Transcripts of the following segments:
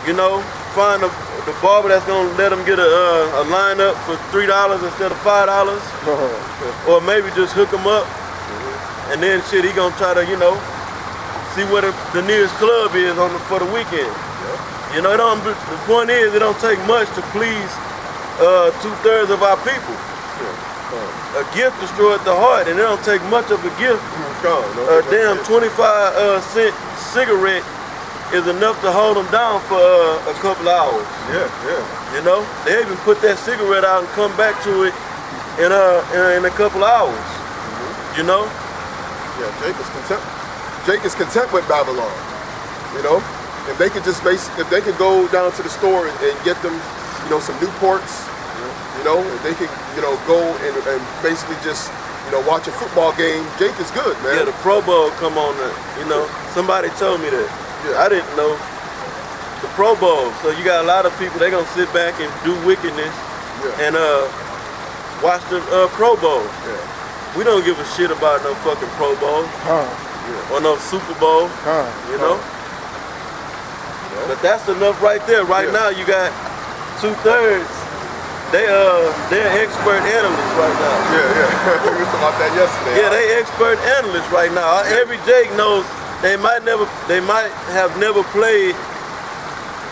you know, find the barber that's gonna let them get a lineup for $3 instead of $5, or maybe just hook them up, and then shit, he gonna try to, you know, see what the nearest club is for the weekend. You know, the point is, it don't take much to please 2/3 of our people. A gift destroyed the heart, and it don't take much of a gift. A damn 25-cent cigarette is enough to hold them down for a couple hours. You know, they even put that cigarette out and come back to it in a couple hours. You know. Yeah, Jake is content with Babylon. You know, if they could if they could go down to the store and get them, you know, some Newports. You know, if they could, you know, go and basically just, you know, watch a football game. Jake is good, man. Yeah, the Pro Bowl come on. You know, somebody told me that. Yeah. I didn't know. The Pro Bowl. So you got a lot of people. They gonna sit back and do wickedness and watch the Pro Bowl. We don't give a shit about no fucking Pro Bowl or no Super Bowl. You know. But that's enough right there. Right now, you got 2/3. They're expert analysts right now. We were talking about that yesterday. Yeah, they expert analysts right now. Every Jake knows they might have never played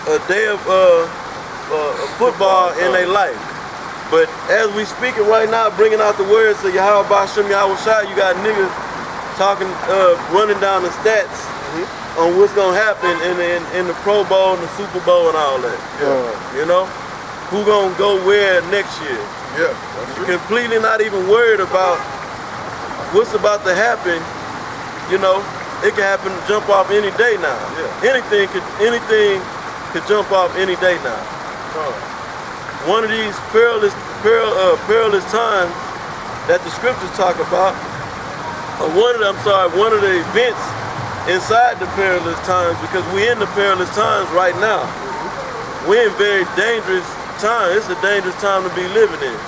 a day of football in their life. But as we speaking right now, bringing out the words of Yahweh Bashim Yahweh Shai, you got niggas talking, running down the stats on what's gonna happen in the Pro Bowl and the Super Bowl and all that. You know? Who gonna go where next year? You're completely not even worried about what's about to happen. You know, it can happen, jump off any day now. Anything could jump off any day now. One of these perilous times that the scriptures talk about, one of the events inside the perilous times, because we're in the perilous times right now. We're in very dangerous time. It's a dangerous time to be living in,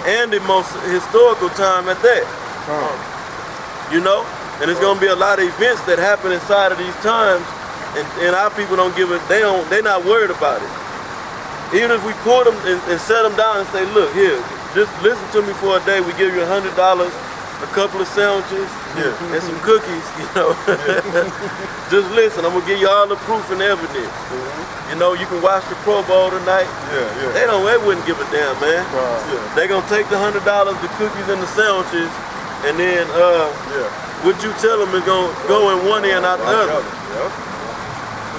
and the most historical time at that. You know, and it's gonna be a lot of events that happen inside of these times, and our people don't give a. They're not worried about it. Even if we pull them and set them down and say, look, here, just listen to me for a day. We give you $100, a couple of sandwiches, and some cookies. You know, just listen. I'm gonna give you all the proof and evidence. You know, you can watch the Pro Bowl tonight. They wouldn't give a damn, man. They gonna take the $100, the cookies and the sandwiches, and then what you tell them is gonna go in one ear and out the other.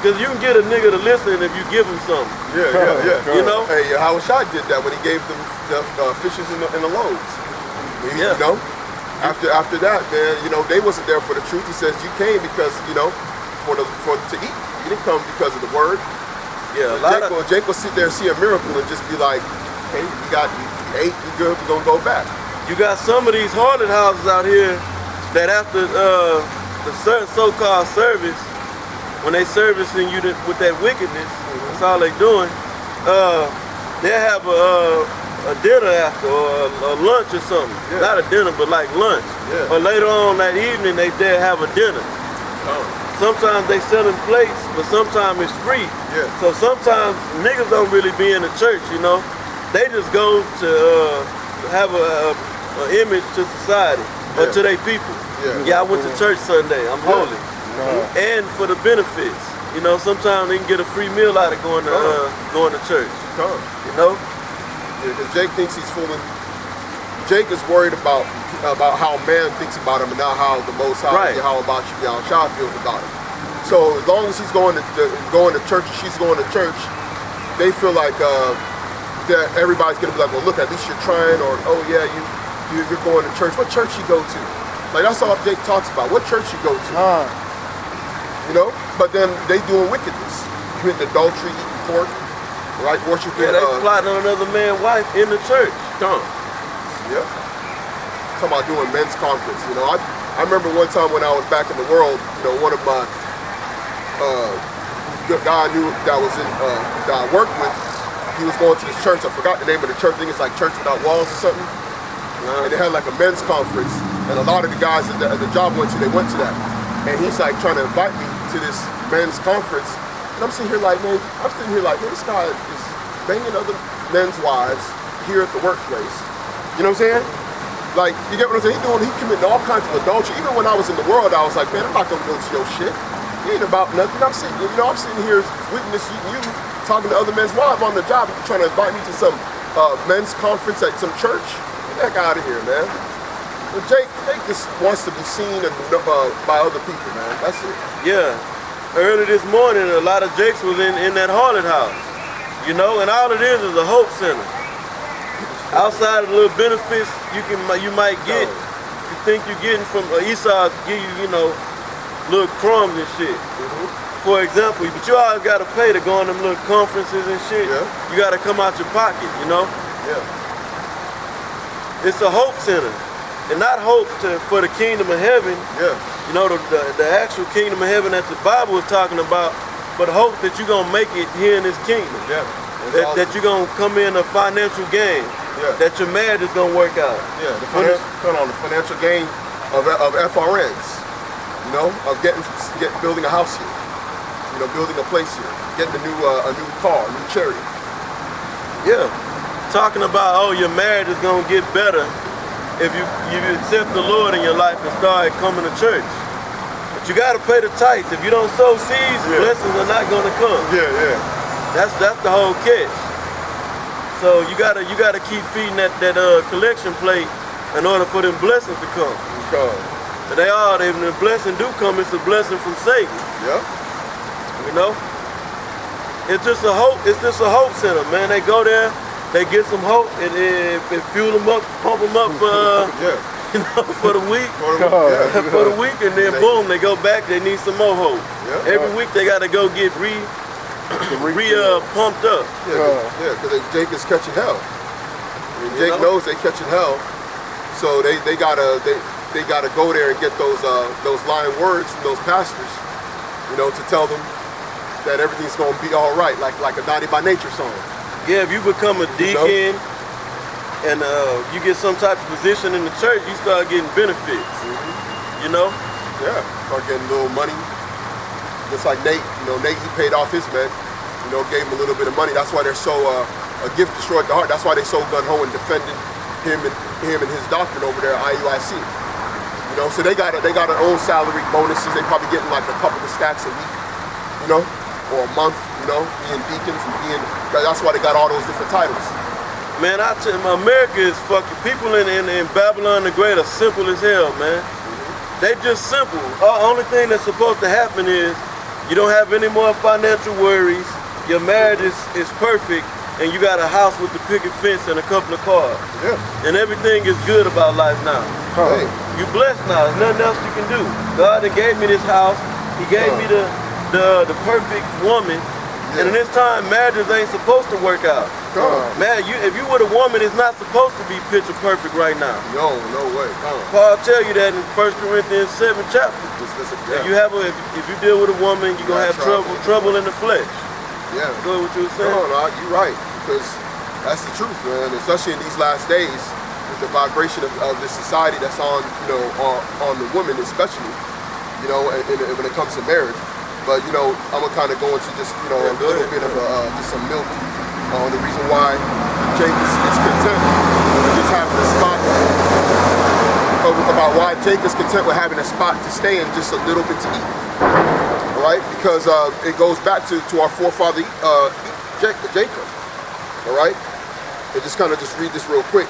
Because you can get a nigga to listen if you give him something. You know? Hey, Howard Shot did that when he gave them the fishes and the loaves. You know? After that, man, you know, they wasn't there for the truth. He says you came because, you know, to eat. You didn't come because of the word. Jake will sit there and see a miracle and just be like, hey, you ate, you good, we're gonna go back. You got some of these harlot houses out here that after the so-called service, when they servicing you with that wickedness, that's all they doing, they'll have a dinner after, or a lunch or something. Not a dinner, but like lunch. Or later on that evening, they'll have a dinner. Sometimes they selling plates, but sometimes it's free. So sometimes niggas don't really be in the church, you know. They just go to have an image to society or to their people. I went to church Sunday. I'm holy. And for the benefits, you know, sometimes they can get a free meal out of going to church. You know? Because Jake thinks he's fooling. Jake is worried about how man thinks about him and not how the Most High, how about Yahweh feels about him. So as long as he's going to church and she's going to church, they feel like that everybody's gonna be like, well, look, at least you're trying, or oh yeah, you're going to church. What church you go to? Like that's all Jake talks about. What church you go to? You know, but then they doing wickedness, committing adultery, eating pork, right? Worshiping. They plotting on another man's wife in the church. Talking about doing men's conference. You know, I remember one time when I was back in the world. You know, one of my the guy I knew that was that I worked with, he was going to this church. I forgot the name of the church. I think it's like Church Without Walls or something. And they had like a men's conference, and a lot of the guys at the job went to. They went to that, and he's like trying to invite me to this men's conference, And I'm sitting here like, man, this guy is banging other men's wives here at the workplace. You know what I'm saying? Like, you get what I'm saying? He committing all kinds of adultery. Even when I was in the world, I was like, man, I'm not gonna go to your shit. It ain't about nothing. I'm sitting here witnessing you talking to other men's wives on the job. You're trying to invite me to some men's conference at some church. Get the heck out of here, man. But Jake just wants to be seen and by other people, man. That's it. Yeah. Early this morning, a lot of Jakes was in that harlot house. You know, and all it is a hope center. Outside of the little benefits you might get, you think you're getting from Esau, give you, little crumbs and shit. For example, but you always gotta pay to go on them little conferences and shit. Yeah. You gotta come out your pocket, Yeah. It's a hope center. And not hope for the kingdom of heaven. Yeah. The actual kingdom of heaven that the Bible is talking about, but hope that you're gonna make it here in this kingdom. Yeah. That you're gonna come in a financial gain. Yeah. That your marriage is gonna work out. Yeah, the financial gain of FRNs, of building a house here, building a place here, getting a new car, a new chariot. Yeah, talking about your marriage is gonna get better if you accept the Lord in your life and start coming to church. But you gotta pay the tithes. If you don't sow seeds, blessings are not gonna come. Yeah. That's the whole catch. So you gotta keep feeding that collection plate in order for them blessings to come. But when the blessing do come, it's a blessing from Satan. Yeah. It's just a hope center, man. They go there, they get some hope, it fuel them up, pump them up for for the week. For the week, and then boom, they go back, they need some more hope. Yeah. Every week they gotta go get pumped up. Yeah, because Jake is catching hell. Jake knows they catching hell, so they gotta go there and get those lying words from those pastors, to tell them that everything's gonna be all right, like a Naughty by Nature song. Yeah, if you become a deacon and you get some type of position in the church, you start getting benefits. Yeah, start getting a little money. Just like Nate, Nate, he paid off his men, gave him a little bit of money. That's why they're so, a gift destroyed the heart. That's why they're so gun-ho and defending him and his doctrine over there at IUIC. So they got their own salary bonuses. They probably getting like a couple of stacks a week, or a month, being deacons and that's why they got all those different titles. Man, I tell you, America is fucking, people in Babylon the Great are simple as hell, man. They just simple. The only thing that's supposed to happen is you don't have any more financial worries, your marriage is perfect, and you got a house with the picket fence and a couple of cars. Yeah. And everything is good about life now. Hey. You blessed now, there's nothing else you can do. God that gave me this house, he gave me the perfect woman, and in this time, marriages ain't supposed to work out. Man, if you with a woman, it's not supposed to be picture perfect right now. No way. Paul tell you that in 1 Corinthians 7 chapter. If you deal with a woman, you're gonna have trouble in the flesh. Yeah. Go ahead, what you were saying. No, you're right, because that's the truth, man. Especially in these last days, with the vibration of this society that's on the women, especially, when it comes to marriage. But I'm gonna kind of go into just a little bit of just some milk on the reason why Jake is content with just having a spot. About why Jake is content with having a spot to stay in, just a little bit to eat. All right, because it goes back to our forefather Jacob. All right, and just read this real quick.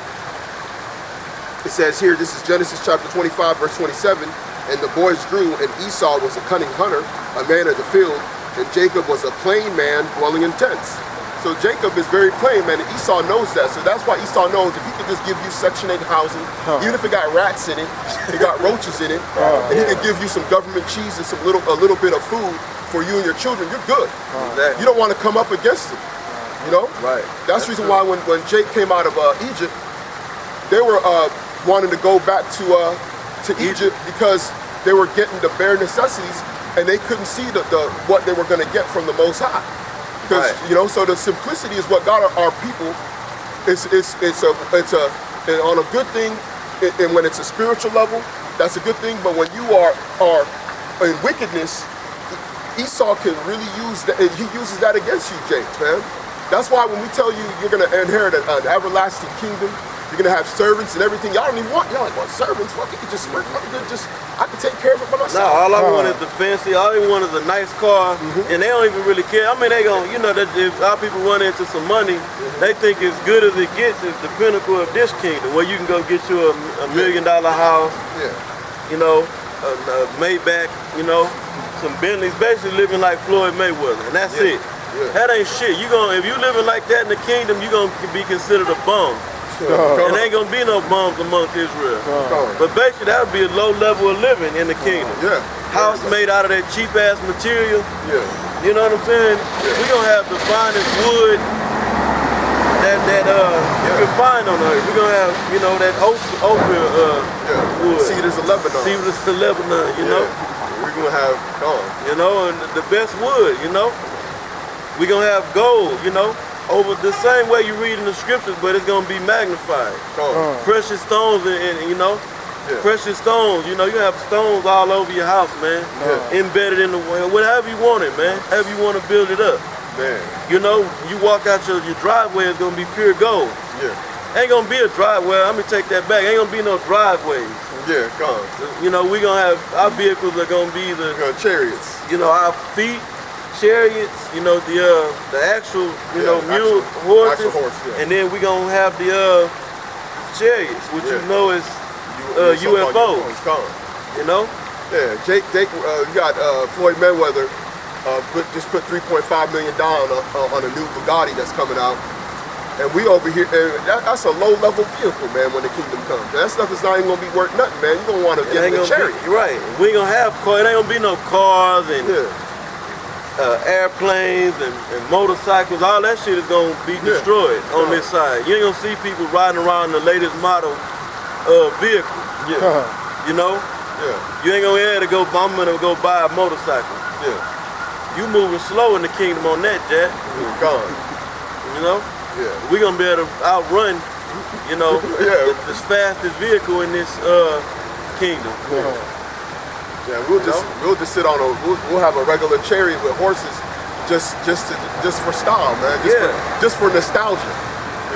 It says here, this is Genesis chapter 25, verse 27. And the boys grew, and Esau was a cunning hunter, a man of the field, and Jacob was a plain man dwelling in tents. So Jacob is very plain, man, and Esau knows that. So that's why Esau knows if he could just give you Section 8 housing, even if it got rats in it, it got roaches in it, and he could give you some government cheese and a little bit of food for you and your children, you're good. You don't want to come up against it, Right. That's the reason why when Jake came out of Egypt, they were wanting to go back to Egypt because they were getting the bare necessities and they couldn't see what they were going to get from the Most High. Because so the simplicity is what got our people. It's on a good thing, and when it's a spiritual level, that's a good thing. But when you are in wickedness, Esau can really use that. He uses that against you, Jake, man. That's why when we tell you you're going to inherit an everlasting kingdom, you're going to have servants and everything. Y'all don't even want, y'all like, well, servants? What? You can just work. I can take care of it by myself. No, all I want is the fancy. All they want is a nice car, and they don't even really care. I mean, they gon', you know, that if our people run into some money, they think as good as it gets is the pinnacle of this kingdom, where you can go get you a $1 million house, you know, a Maybach, you know, some Bentleys, basically living like Floyd Mayweather, and that's it. That ain't shit. If you living like that in the kingdom, you gonna be considered a bum. And ain't gonna be no bums amongst Israel. But basically that would be a low level of living in the kingdom. House made out of that cheap ass material. You know what I'm saying? We gonna have the finest wood that you can find on earth. We're gonna have, you know, that Ophir wood. Cedars of Lebanon. Cedars of Lebanon, you know? We're gonna have you know, and the best wood, you know? We're gonna have gold, you know? Over the same way you read in the scriptures, but it's gonna be magnified. Precious stones, and you know, precious stones. You know, you have stones all over your house, man. Embedded in the wall, whatever you want it, man. However you want to build it up. You know, you walk out your driveway, it's gonna be pure gold. Ain't gonna be a driveway. I'm gonna take that back. Ain't gonna be no driveways. You know, we gonna have our vehicles are gonna be the chariots. You know, our feet. Chariots, you know, the actual, you know, mule horses, and then we gonna have the chariots, which you know is UFOs. You know? Jake, you got Floyd Mayweather just put $3.5 million on a new Bugatti that's coming out, and we over here, that's a low-level vehicle, man. When the kingdom comes, that stuff is not even gonna be worth nothing, man. You are gonna want to get in the chariot. You're right. We ain't gonna have cars. It ain't gonna be no cars and. Airplanes and motorcycles, all that shit is gonna be destroyed on this side. You ain't gonna see people riding around the latest model vehicle. You know? You ain't gonna be able to go, I'm gonna go buy a motorcycle. You moving slow in the kingdom on that, Jack. You know? We gonna be able to outrun, you know, the fastest vehicle in this kingdom. We'll just sit on we'll have a regular chariot with horses, just for style, man. Just for nostalgia,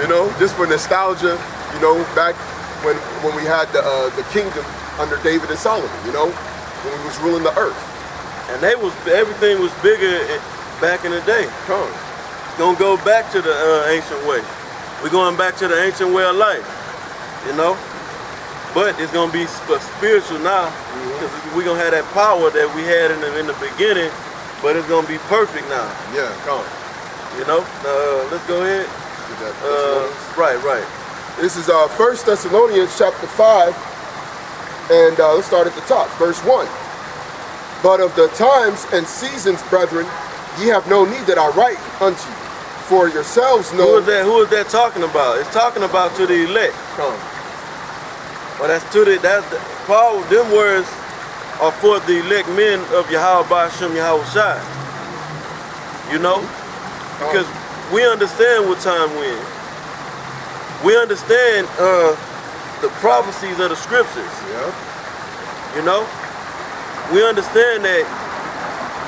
you know. Just for nostalgia, you know. Back when we had the kingdom under David and Solomon, you know, when we was ruling the earth, and everything was bigger back in the day. Gonna go back to the ancient way. We're going back to the ancient way of life, you know. But it's gonna be spiritual now, because we're gonna have that power that we had in the beginning, but it's gonna be perfect now. You know, let's go ahead. Right. This is 1 Thessalonians chapter 5, and let's start at the top, verse 1. But of the times and seasons, brethren, ye have no need that I write unto you, for yourselves know. Who is that talking about? It's talking about to the elect. Well, Paul, them words are for the elect men of Yahweh Ba'ashem Yahweh Shai. You know? Because we understand what time we're in. We understand the prophecies of the scriptures. You know? We understand that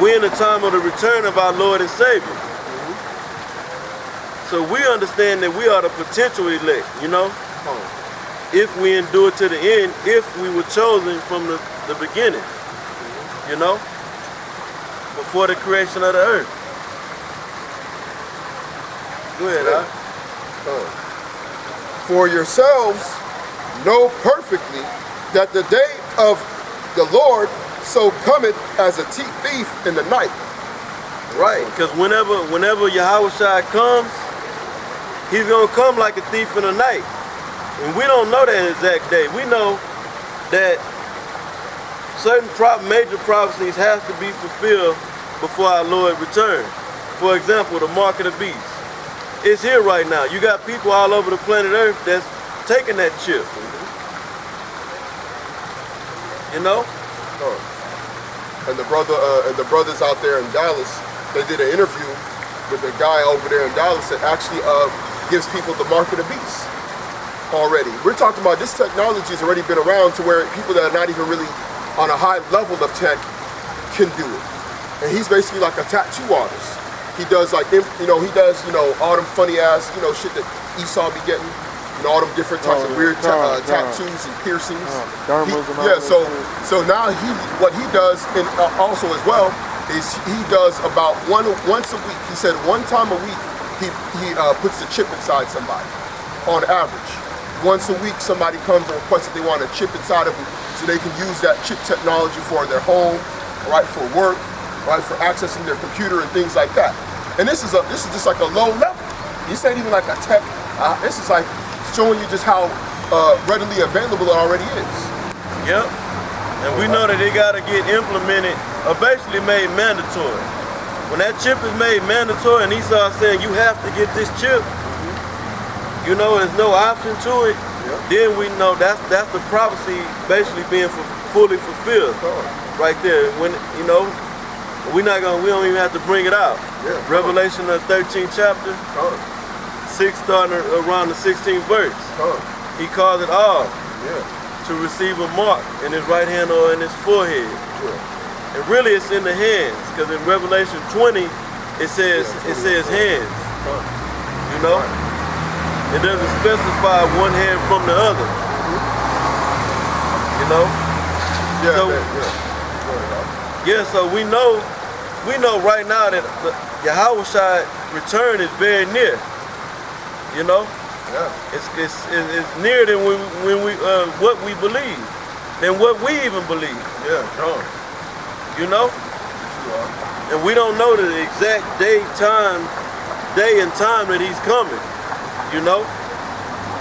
we're in the time of the return of our Lord and Savior. So we understand that we are the potential elect, you know? If we endure to the end, if we were chosen from the beginning, you know, before the creation of the earth. Go ahead, For yourselves know perfectly that the day of the Lord so cometh as a thief in the night. Right, because whenever Yahweh Shai comes, he's gonna come like a thief in the night. And we don't know that exact day. We know that certain major prophecies have to be fulfilled before our Lord returns. For example, the mark of the beast. It's here right now. You got people all over the planet Earth that's taking that chip. You know? And the brothers out there in Dallas, they did an interview with a guy over there in Dallas that actually gives people the mark of the beast. Already. We're talking about this technology has already been around to where people that are not even really on a high level of tech can do it. and he's basically like a tattoo artist. He does like, he does, all them funny ass, shit that Esau be getting, all them different types of weird tattoos and piercings. So now what he does, and also as well, is he does about once a week. He said one time a week he puts a chip inside somebody, on average. Once a week somebody comes and requests that they want a chip inside of them so they can use that chip technology for their home, right, for work, right, for accessing their computer and things like that. And this is just like a low level. This ain't even like a tech. This is like showing you just how readily available it already is. Yep. And we know that it got to get implemented, or basically made mandatory. When that chip is made mandatory, and Esau saying you have to get this chip, there's no option to it. Yep. Then we know that's the prophecy basically being fully fulfilled, right there. When we don't even have to bring it out. Yeah, Revelation the 13th chapter, 6 starting around the 16th verse. He calls it all to receive a mark in his right hand or in his forehead. Yeah. And really it's in the hands, because in Revelation 20 it says hands. It doesn't specify one hand from the other. So we know right now that Yahweh's return is very near. It's nearer than when we what we believe, than what we even believe. And we don't know the exact day and time that he's coming.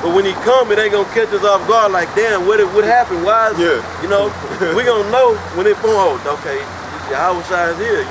But when he come, it ain't gonna catch us off guard. Like, damn, what happened? Why is we gonna know when it boom. Okay, Yahweh is here.